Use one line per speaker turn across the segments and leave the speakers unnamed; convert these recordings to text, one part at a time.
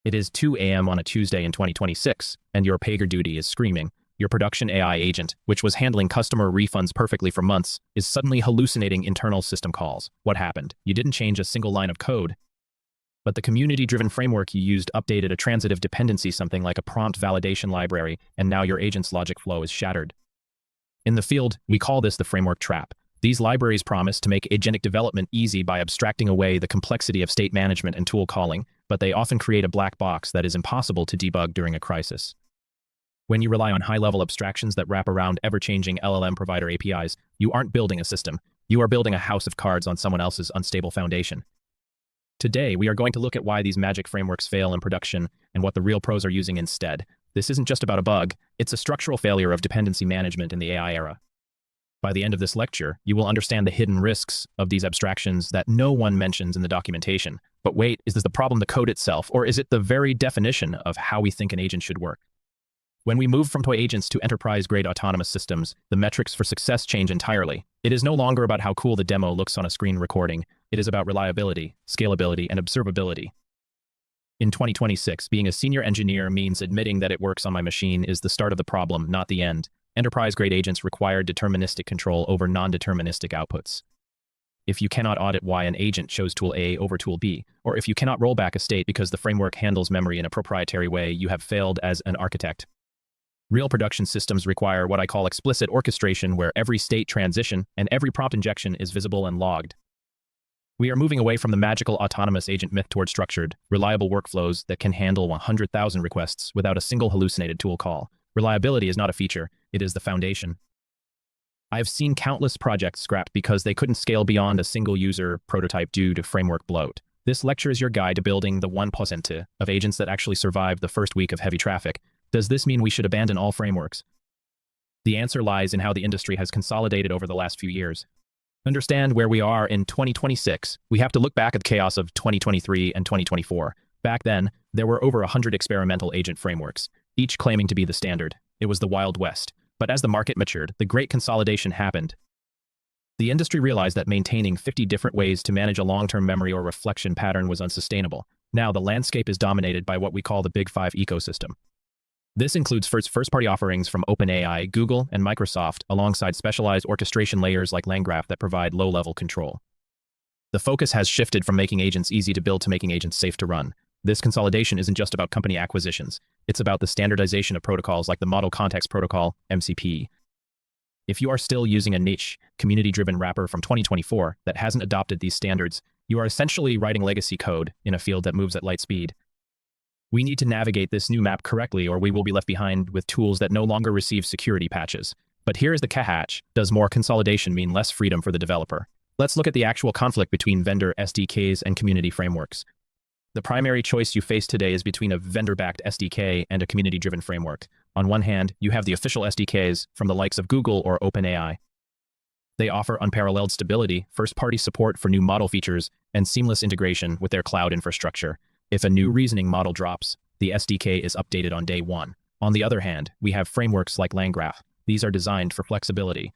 It is 2 a.m. on a Tuesday in 2026, and your PagerDuty is screaming. Your production AI agent, which was handling customer refunds perfectly for months, is suddenly hallucinating internal system calls. What happened? You didn't change a single line of code, but the community-driven framework you used updated a transitive dependency, something like a prompt validation library, and now your agent's logic flow is shattered. In the field, we call this the framework trap. These libraries promise to make agentic development easy by abstracting away the complexity of state management and tool calling, but they often create a black box that is impossible to debug during a crisis. When you rely on high-level abstractions that wrap around ever-changing LLM provider APIs, you aren't building a system. You are building a house of cards on someone else's unstable foundation. Today, we are going to look at why these magic frameworks fail in production and what the real pros are using instead. This isn't just about a bug, it's a structural failure of dependency management in the AI era. By the end of this lecture, you will understand the hidden risks of these abstractions that no one mentions in the documentation. But wait, is this the problem the code itself, or is it the very definition of how we think an agent should work? When we move from toy agents to enterprise-grade autonomous systems, the metrics for success change entirely. It is no longer about how cool the demo looks on a screen recording. It is about reliability, scalability, and observability. In 2026, being a senior engineer means admitting that it works on my machine is the start of the problem, not the end. Enterprise-grade agents require deterministic control over non-deterministic outputs. If you cannot audit why an agent chose tool A over tool B, or if you cannot roll back a state because the framework handles memory in a proprietary way, you have failed as an architect. Real production systems require what I call explicit orchestration, where every state transition and every prompt injection is visible and logged. We are moving away from the magical autonomous agent myth toward structured, reliable workflows that can handle 100,000 requests without a single hallucinated tool call. Reliability is not a feature, it is the foundation. I have seen countless projects scrapped because they couldn't scale beyond a single user prototype due to framework bloat. This lecture is your guide to building the 1% of agents that actually survive the first week of heavy traffic. Does this mean we should abandon all frameworks? The answer lies in how the industry has consolidated over the last few years. Understand where we are in 2026, we have to look back at the chaos of 2023 and 2024. Back then, there were over 100 experimental agent frameworks, each claiming to be the standard. It was the Wild West. But as the market matured, the great consolidation happened. The industry realized that maintaining 50 different ways to manage a long-term memory or reflection pattern was unsustainable. Now, the landscape is dominated by what we call the Big Five ecosystem. This includes first-party offerings from OpenAI, Google, and Microsoft, alongside specialized orchestration layers like LangGraph that provide low-level control. The focus has shifted from making agents easy to build to making agents safe to run. This consolidation isn't just about company acquisitions. It's about the standardization of protocols like the Model Context Protocol, MCP. If you are still using a niche, community-driven wrapper from 2024 that hasn't adopted these standards, you are essentially writing legacy code in a field that moves at light speed. We need to navigate this new map correctly, or we will be left behind with tools that no longer receive security patches. But here is the catch. Does more consolidation mean less freedom for the developer? Let's look at the actual conflict between vendor SDKs and community frameworks. The primary choice you face today is between a vendor-backed SDK and a community-driven framework. On one hand, you have the official SDKs from the likes of Google or OpenAI. They offer unparalleled stability, first-party support for new model features, and seamless integration with their cloud infrastructure. If a new reasoning model drops, the SDK is updated on day one. On the other hand, we have frameworks like LangGraph. These are designed for flexibility.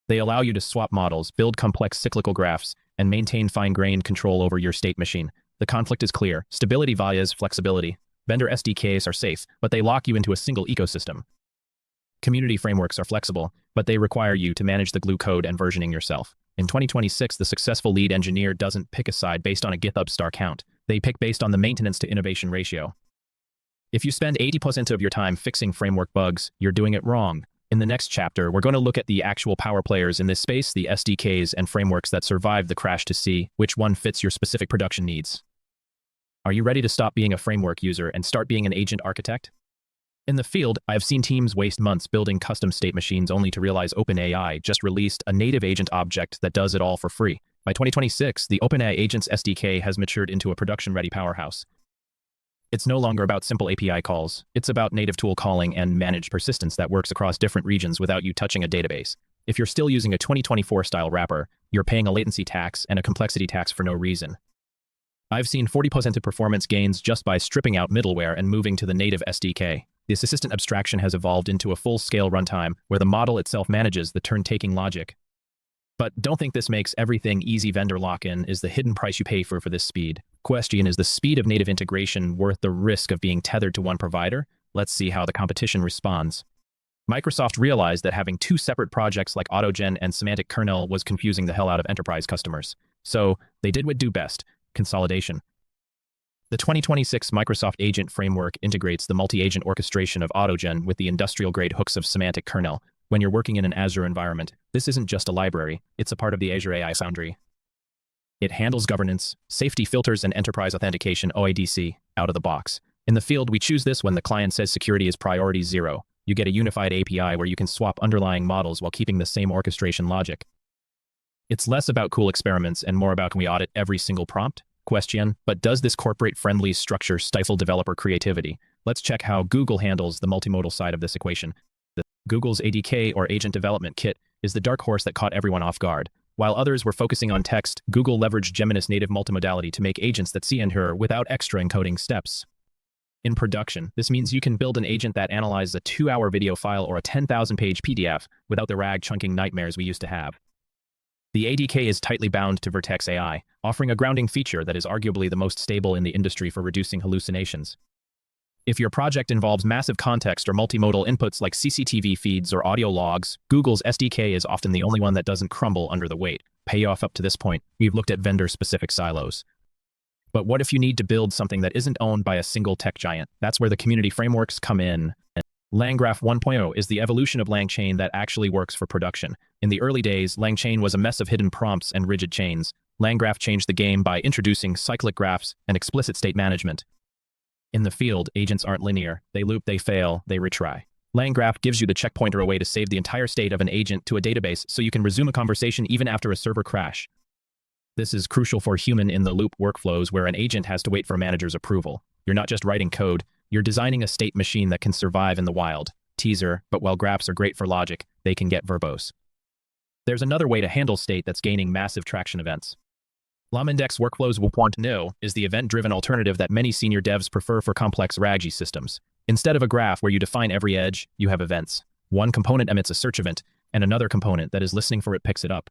They allow you to swap models, build complex cyclical graphs, and maintain fine-grained control over your state machine. The conflict is clear. Stability via flexibility. Vendor SDKs are safe, but they lock you into a single ecosystem. Community frameworks are flexible, but they require you to manage the glue code and versioning yourself. In 2026, the successful lead engineer doesn't pick a side based on a GitHub star count. They pick based on the maintenance to innovation ratio. If you spend 80% of your time fixing framework bugs, you're doing it wrong. In the next chapter, we're going to look at the actual power players in this space, the SDKs and frameworks that survived the crash, to see which one fits your specific production needs. Are you ready to stop being a framework user and start being an agent architect? In the field, I have seen teams waste months building custom state machines only to realize OpenAI just released a native agent object that does it all for free. By 2026, the OpenAI Agents SDK has matured into a production-ready powerhouse. It's no longer about simple API calls. It's about native tool calling and managed persistence that works across different regions without you touching a database. If you're still using a 2024-style wrapper, you're paying a latency tax and a complexity tax for no reason. I've seen 40% performance gains just by stripping out middleware and moving to the native SDK. This assistant abstraction has evolved into a full-scale runtime where the model itself manages the turn-taking logic. But don't think this makes everything easy. Vendor lock-in is the hidden price you pay for this speed. Question, is the speed of native integration worth the risk of being tethered to one provider? Let's see how the competition responds. Microsoft realized that having two separate projects like AutoGen and Semantic Kernel was confusing the hell out of enterprise customers. So they did what do best: consolidation. The 2026 Microsoft Agent Framework integrates the multi-agent orchestration of AutoGen with the industrial-grade hooks of Semantic Kernel. When you're working in an Azure environment, this isn't just a library, it's a part of the Azure AI Foundry. It handles governance, safety filters, and enterprise authentication (OADC) out of the box. In the field, we choose this when the client says security is priority 0. You get a unified API where you can swap underlying models while keeping the same orchestration logic. It's less about cool experiments and more about, can we audit every single prompt? Question, but does this corporate-friendly structure stifle developer creativity? Let's check how Google handles the multimodal side of this equation. Google's ADK, or Agent Development Kit, is the dark horse that caught everyone off guard. While others were focusing on text, Google leveraged Gemini's native multimodality to make agents that see and hear without extra encoding steps. In production, this means you can build an agent that analyzes a 2-hour video file or a 10,000-page PDF without the RAG chunking nightmares we used to have. The ADK is tightly bound to Vertex AI, offering a grounding feature that is arguably the most stable in the industry for reducing hallucinations. If your project involves massive context or multimodal inputs like CCTV feeds or audio logs, Google's SDK is often the only one that doesn't crumble under the weight. Payoff up to this point, we've looked at vendor-specific silos. But what if you need to build something that isn't owned by a single tech giant? That's where the community frameworks come in. LangGraph 1.0 is the evolution of LangChain that actually works for production. In the early days, LangChain was a mess of hidden prompts and rigid chains. LangGraph changed the game by introducing cyclic graphs and explicit state management. In the field, agents aren't linear. They loop, they fail, they retry. LangGraph gives you the checkpointer, a way to save the entire state of an agent to a database so you can resume a conversation even after a server crash. This is crucial for human-in-the-loop workflows where an agent has to wait for a manager's approval. You're not just writing code, you're designing a state machine that can survive in the wild. Teaser, but while graphs are great for logic, they can get verbose. There's another way to handle state that's gaining massive traction: events. LaMindex Workflows 1.0 is the event-driven alternative that many senior devs prefer for complex RAG systems. Instead of a graph where you define every edge, you have events. One component emits a search event, and another component that is listening for it picks it up.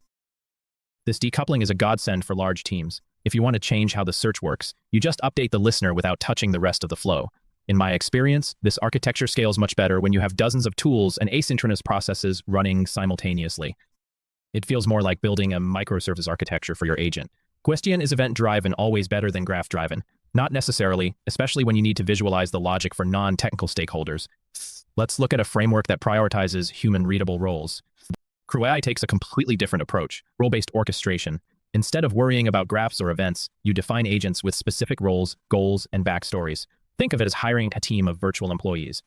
This decoupling is a godsend for large teams. If you want to change how the search works, you just update the listener without touching the rest of the flow. In my experience, this architecture scales much better when you have dozens of tools and asynchronous processes running simultaneously. It feels more like building a microservice architecture for your agent. Question, is event-driven always better than graph-driven? Not necessarily, especially when you need to visualize the logic for non-technical stakeholders. Let's look at a framework that prioritizes human-readable roles. CrewAI takes a completely different approach: role-based orchestration. Instead of worrying about graphs or events, you define agents with specific roles, goals, and backstories. Think of it as hiring a team of virtual employees.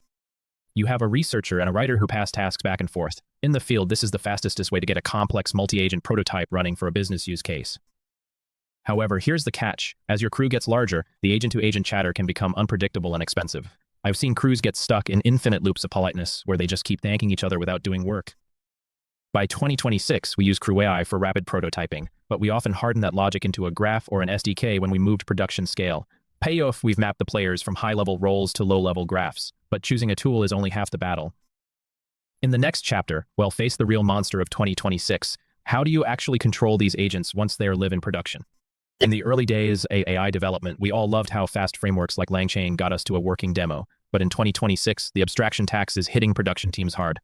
You have a researcher and a writer who pass tasks back and forth. In the field, this is the fastest way to get a complex multi-agent prototype running for a business use case. However, here's the catch. As your crew gets larger, the agent-to-agent chatter can become unpredictable and expensive. I've seen crews get stuck in infinite loops of politeness where they just keep thanking each other without doing work. By 2026, we use CrewAI for rapid prototyping, but we often harden that logic into a graph or an SDK when we move to production scale. Payoff, we've mapped the players from high-level roles to low-level graphs, but choosing a tool is only half the battle. In the next chapter, we'll face the real monster of 2026. How do you actually control these agents once they are live in production? In the early days of AI development, we all loved how fast frameworks like LangChain got us to a working demo, but in 2026, the abstraction tax is hitting production teams hard.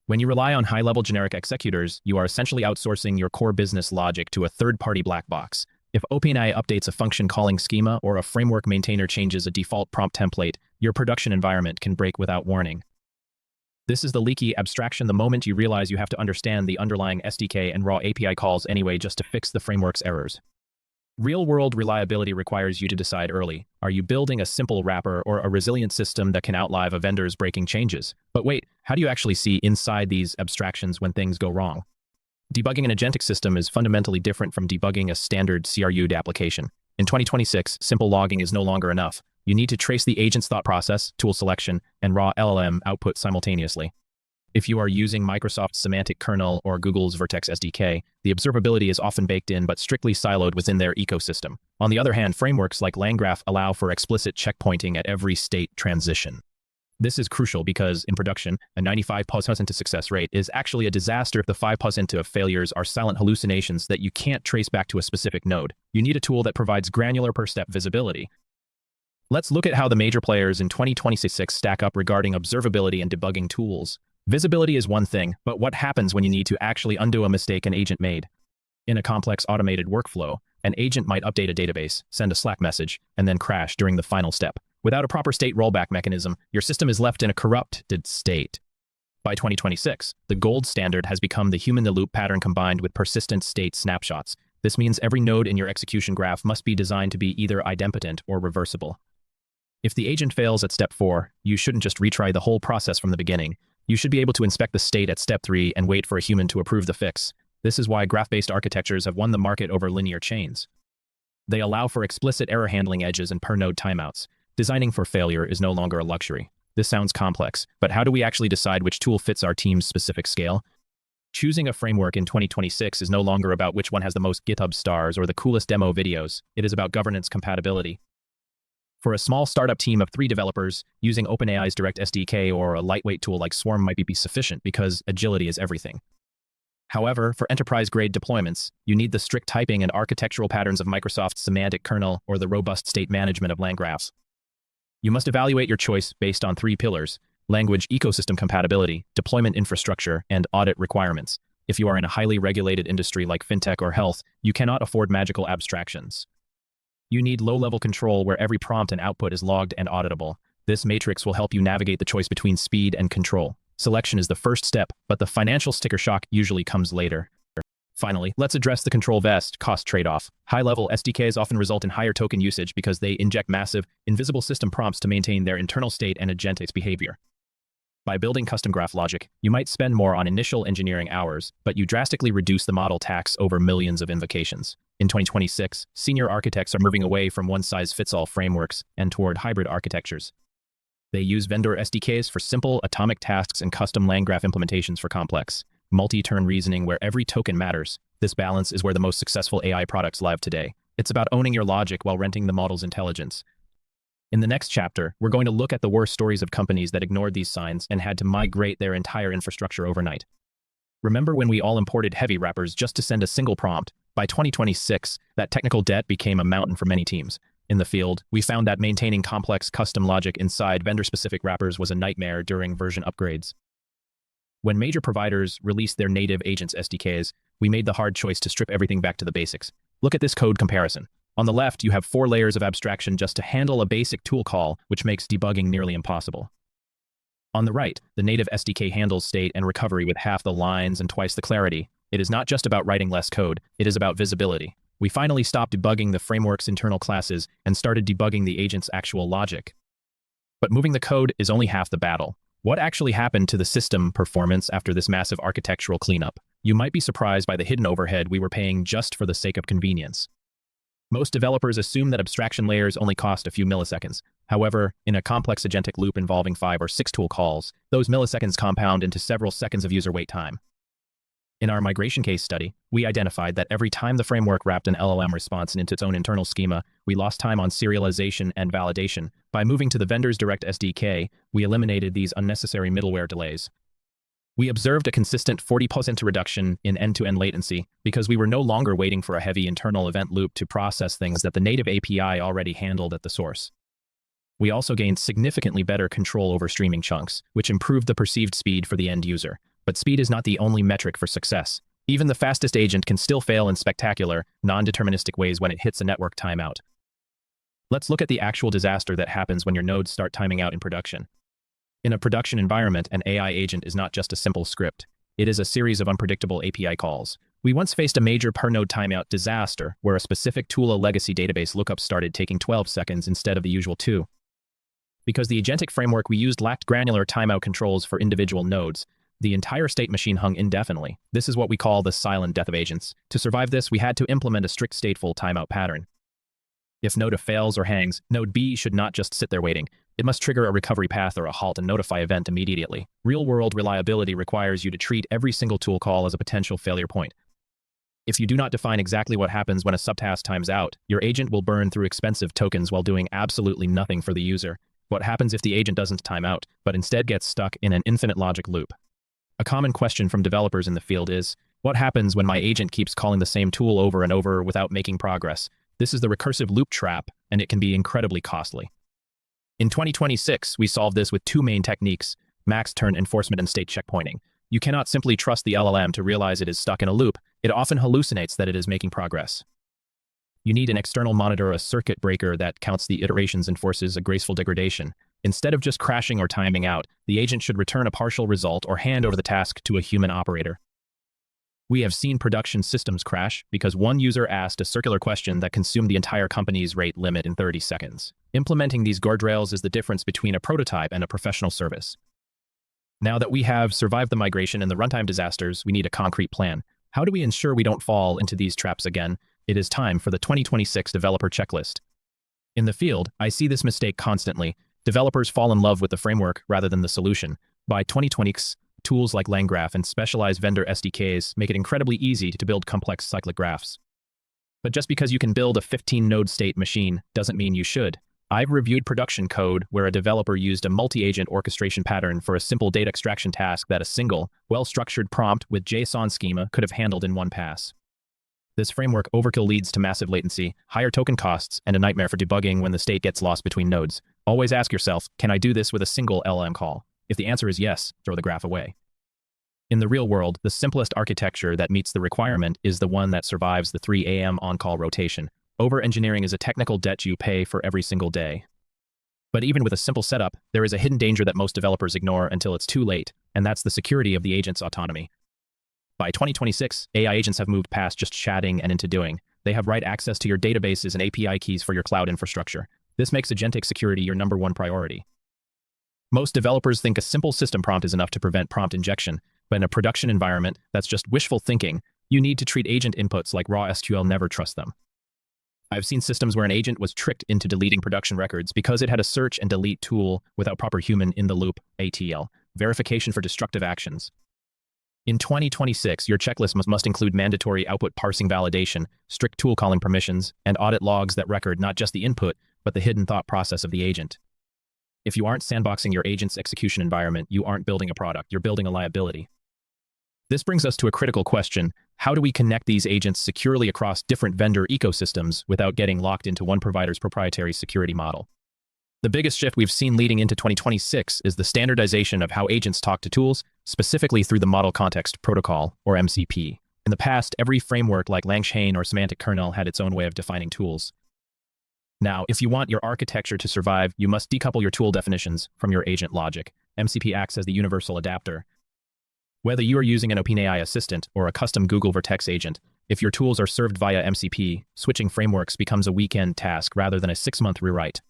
When you rely on high-level generic executors, you are essentially outsourcing your core business logic to a third-party black box. If OpenAI updates a function calling schema or a framework maintainer changes a default prompt template, your production environment can break without warning. This is the leaky abstraction the moment you realize you have to understand the underlying SDK and raw API calls anyway just to fix the framework's errors. Real-world reliability requires you to decide early. Are you building a simple wrapper or a resilient system that can outlive a vendor's breaking changes? But wait, how do you actually see inside these abstractions when things go wrong? Debugging an agentic system is fundamentally different from debugging a standard CRU'd application. In 2026, simple logging is no longer enough. You need to trace the agent's thought process, tool selection, and raw LLM output simultaneously. If you are using Microsoft's Semantic Kernel or Google's Vertex SDK, the observability is often baked in but strictly siloed within their ecosystem. On the other hand, frameworks like LangGraph allow for explicit checkpointing at every state transition. This is crucial because, in production, a 95% to success rate is actually a disaster if the 5% of failures are silent hallucinations that you can't trace back to a specific node. You need a tool that provides granular per-step visibility. Let's look at how the major players in 2026 stack up regarding observability and debugging tools. Visibility is one thing, but what happens when you need to actually undo a mistake an agent made? In a complex automated workflow, an agent might update a database, send a Slack message, and then crash during the final step. Without a proper state rollback mechanism, your system is left in a corrupted state. By 2026, the gold standard has become the human-in-the-loop pattern combined with persistent state snapshots. This means every node in your execution graph must be designed to be either idempotent or reversible. If the agent fails at step 4, you shouldn't just retry the whole process from the beginning. You should be able to inspect the state at step 3 and wait for a human to approve the fix. This is why graph-based architectures have won the market over linear chains. They allow for explicit error handling edges and per-node timeouts. Designing for failure is no longer a luxury. This sounds complex, but how do we actually decide which tool fits our team's specific scale? Choosing a framework in 2026 is no longer about which one has the most GitHub stars or the coolest demo videos. It is about governance compatibility. For a small startup team of 3 developers, using OpenAI's Direct SDK or a lightweight tool like Swarm might be sufficient because agility is everything. However, for enterprise-grade deployments, you need the strict typing and architectural patterns of Microsoft's semantic kernel or the robust state management of LangGraphs. You must evaluate your choice based on 3 pillars: language ecosystem compatibility, deployment infrastructure, and audit requirements. If you are in a highly regulated industry like fintech or health, you cannot afford magical abstractions. You need low-level control where every prompt and output is logged and auditable. This matrix will help you navigate the choice between speed and control. Selection is the first step, but the financial sticker shock usually comes later. Finally, let's address the control vest cost trade-off. High-level SDKs often result in higher token usage because they inject massive, invisible system prompts to maintain their internal state and agentic behavior. By building custom graph logic, you might spend more on initial engineering hours, but you drastically reduce the model tax over millions of invocations. In 2026, senior architects are moving away from one-size-fits-all frameworks and toward hybrid architectures. They use vendor SDKs for simple, atomic tasks and custom LangGraph implementations for complex, multi-turn reasoning where every token matters. This balance is where the most successful AI products live today. It's about owning your logic while renting the model's intelligence. In the next chapter, we're going to look at the worst stories of companies that ignored these signs and had to migrate their entire infrastructure overnight. Remember when we all imported heavy wrappers just to send a single prompt? By 2026, that technical debt became a mountain for many teams. In the field, we found that maintaining complex custom logic inside vendor-specific wrappers was a nightmare during version upgrades. When major providers released their native Agents SDKs, we made the hard choice to strip everything back to the basics. Look at this code comparison. On the left, you have 4 layers of abstraction just to handle a basic tool call, which makes debugging nearly impossible. On the right, the native SDK handles state and recovery with half the lines and twice the clarity. It is not just about writing less code, it is about visibility. We finally stopped debugging the framework's internal classes and started debugging the agent's actual logic. But moving the code is only half the battle. What actually happened to the system performance after this massive architectural cleanup? You might be surprised by the hidden overhead we were paying just for the sake of convenience. Most developers assume that abstraction layers only cost a few milliseconds. However, in a complex agentic loop involving 5 or 6 tool calls, those milliseconds compound into several seconds of user wait time. In our migration case study, we identified that every time the framework wrapped an LLM response into its own internal schema, we lost time on serialization and validation. By moving to the vendor's Direct SDK, we eliminated these unnecessary middleware delays. We observed a consistent 40% reduction in end-to-end latency because we were no longer waiting for a heavy internal event loop to process things that the native API already handled at the source. We also gained significantly better control over streaming chunks, which improved the perceived speed for the end user. But speed is not the only metric for success. Even the fastest agent can still fail in spectacular, non-deterministic ways when it hits a network timeout. Let's look at the actual disaster that happens when your nodes start timing out in production. In a production environment, an AI agent is not just a simple script. It is a series of unpredictable API calls. We once faced a major per-node timeout disaster where a specific Tula legacy database lookup started taking 12 seconds instead of the usual 2. Because the agentic framework we used lacked granular timeout controls for individual nodes, the entire state machine hung indefinitely. This is what we call the silent death of agents. To survive this, we had to implement a strict stateful timeout pattern. If node A fails or hangs, node B should not just sit there waiting. It must trigger a recovery path or a halt and notify event immediately. Real-world reliability requires you to treat every single tool call as a potential failure point. If you do not define exactly what happens when a subtask times out, your agent will burn through expensive tokens while doing absolutely nothing for the user. What happens if the agent doesn't time out, but instead gets stuck in an infinite logic loop? A common question from developers in the field is, what happens when my agent keeps calling the same tool over and over without making progress? This is the recursive loop trap, and it can be incredibly costly. In 2026, we solve this with two main techniques: max turn enforcement and state checkpointing. You cannot simply trust the LLM to realize it is stuck in a loop. It often hallucinates that it is making progress. You need an external monitor, a circuit breaker that counts the iterations and forces a graceful degradation. Instead of just crashing or timing out, the agent should return a partial result or hand over the task to a human operator. We have seen production systems crash because one user asked a circular question that consumed the entire company's rate limit in 30 seconds. Implementing these guardrails is the difference between a prototype and a professional service. Now that we have survived the migration and the runtime disasters, we need a concrete plan. How do we ensure we don't fall into these traps again? It is time for the 2026 developer checklist. In the field, I see this mistake constantly. Developers fall in love with the framework rather than the solution. By 2026, tools like LangGraph and specialized vendor SDKs make it incredibly easy to build complex cyclic graphs. But just because you can build a 15-node state machine doesn't mean you should. I've reviewed production code where a developer used a multi-agent orchestration pattern for a simple data extraction task that a single, well-structured prompt with JSON schema could have handled in one pass. This framework overkill leads to massive latency, higher token costs, and a nightmare for debugging when the state gets lost between nodes. Always ask yourself, can I do this with a single LLM call? If the answer is yes, throw the graph away. In the real world, the simplest architecture that meets the requirement is the one that survives the 3 a.m. on-call rotation. Over-engineering is a technical debt you pay for every single day. But even with a simple setup, there is a hidden danger that most developers ignore until it's too late, and that's the security of the agent's autonomy. By 2026, AI agents have moved past just chatting and into doing. They have write access to your databases and API keys for your cloud infrastructure. This makes agentic security your number one priority. Most developers think a simple system prompt is enough to prevent prompt injection, but in a production environment, that's just wishful thinking. You need to treat agent inputs like raw SQL, never trust them. I've seen systems where an agent was tricked into deleting production records because it had a search and delete tool without proper human-in-the-loop (ATL) verification for destructive actions. In 2026, your checklist must include mandatory output parsing validation, strict tool calling permissions, and audit logs that record not just the input, but the hidden thought process of the agent. If you aren't sandboxing your agent's execution environment, you aren't building a product, you're building a liability. This brings us to a critical question: how do we connect these agents securely across different vendor ecosystems without getting locked into one provider's proprietary security model? The biggest shift we've seen leading into 2026 is the standardization of how agents talk to tools, specifically through the Model Context Protocol, or MCP. In the past, every framework like LangChain or Semantic Kernel had its own way of defining tools. Now, if you want your architecture to survive, you must decouple your tool definitions from your agent logic. MCP acts as the universal adapter. Whether you are using an OpenAI assistant or a custom Google Vertex agent, if your tools are served via MCP, switching frameworks becomes a weekend task rather than a 6-month rewrite.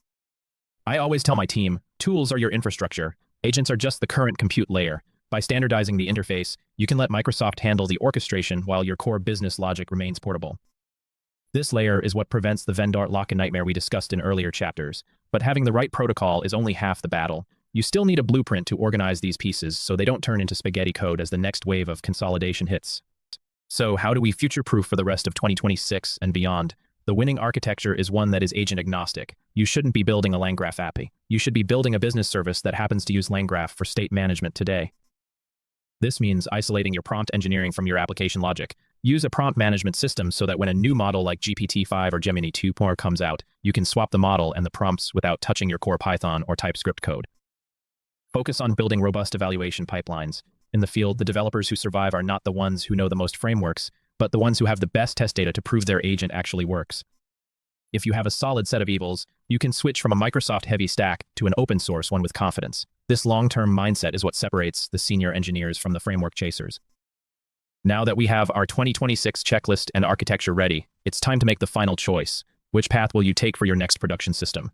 I always tell my team, tools are your infrastructure, agents are just the current compute layer. By standardizing the interface, you can let Microsoft handle the orchestration while your core business logic remains portable. This layer is what prevents the vendor lock-in nightmare we discussed in earlier chapters, but having the right protocol is only half the battle. You still need a blueprint to organize these pieces so they don't turn into spaghetti code as the next wave of consolidation hits. So how do we future-proof for the rest of 2026 and beyond? The winning architecture is one that is agent-agnostic. You shouldn't be building a LangGraph API. You should be building a business service that happens to use LangGraph for state management today. This means isolating your prompt engineering from your application logic. Use a prompt management system so that when a new model like GPT-5 or Gemini 2.0 comes out, you can swap the model and the prompts without touching your core Python or TypeScript code. Focus on building robust evaluation pipelines. In the field, the developers who survive are not the ones who know the most frameworks, but the ones who have the best test data to prove their agent actually works. If you have a solid set of evils, you can switch from a Microsoft-heavy stack to an open-source one with confidence. This long-term mindset is what separates the senior engineers from the framework chasers. Now that we have our 2026 checklist and architecture ready, it's time to make the final choice. Which path will you take for your next production system?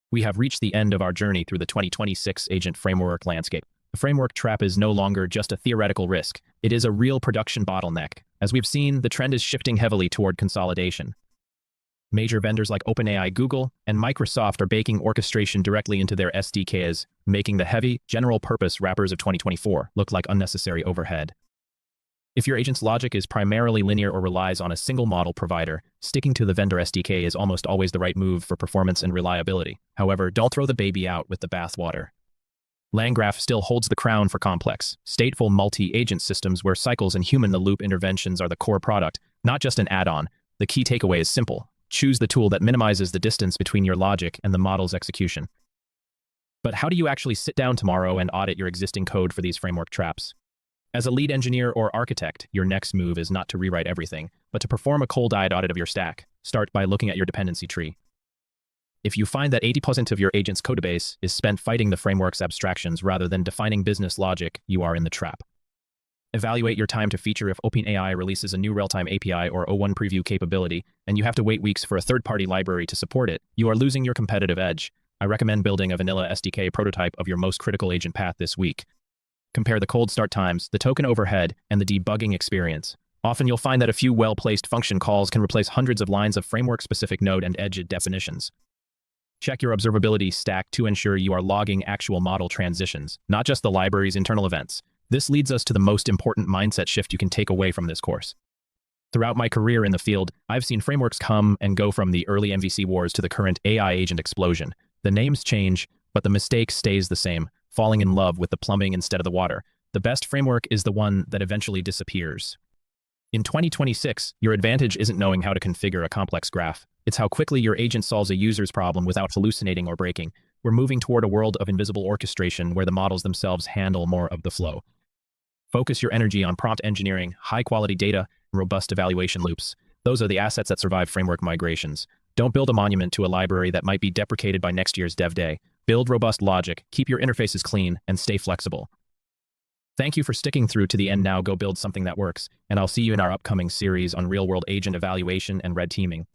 We have reached the end of our journey through the 2026 agent framework landscape. The framework trap is no longer just a theoretical risk. It is a real production bottleneck. As we've seen, the trend is shifting heavily toward consolidation. Major vendors like OpenAI, Google, and Microsoft are baking orchestration directly into their SDKs, making the heavy, general-purpose wrappers of 2024 look like unnecessary overhead. If your agent's logic is primarily linear or relies on a single model provider, sticking to the vendor SDK is almost always the right move for performance and reliability. However, don't throw the baby out with the bathwater. LangGraph still holds the crown for complex, stateful multi-agent systems where cycles and human-in-the-loop interventions are the core product, not just an add-on. The key takeaway is simple. Choose the tool that minimizes the distance between your logic and the model's execution. But how do you actually sit down tomorrow and audit your existing code for these framework traps? As a lead engineer or architect, your next move is not to rewrite everything, but to perform a cold-eyed audit of your stack. Start by looking at your dependency tree. If you find that 80% of your agent's codebase is spent fighting the framework's abstractions rather than defining business logic, you are in the trap. Evaluate your time to feature if OpenAI releases a new real-time API or O1 preview capability, and you have to wait weeks for a third-party library to support it. You are losing your competitive edge. I recommend building a vanilla SDK prototype of your most critical agent path this week. Compare the cold start times, the token overhead, and the debugging experience. Often you'll find that a few well-placed function calls can replace hundreds of lines of framework-specific node and edge definitions. Check your observability stack to ensure you are logging actual model transitions, not just the library's internal events. This leads us to the most important mindset shift you can take away from this course. Throughout my career in the field, I've seen frameworks come and go from the early MVC wars to the current AI agent explosion. The names change, but the mistake stays the same, falling in love with the plumbing instead of the water. The best framework is the one that eventually disappears. In 2026, your advantage isn't knowing how to configure a complex graph. It's how quickly your agent solves a user's problem without hallucinating or breaking. We're moving toward a world of invisible orchestration where the models themselves handle more of the flow. Focus your energy on prompt engineering, high-quality data, and robust evaluation loops. Those are the assets that survive framework migrations. Don't build a monument to a library that might be deprecated by next year's dev day. Build robust logic, keep your interfaces clean, and stay flexible. Thank you for sticking through to the end. Now go build something that works, and I'll see you in our upcoming series on real-world agent evaluation and red teaming.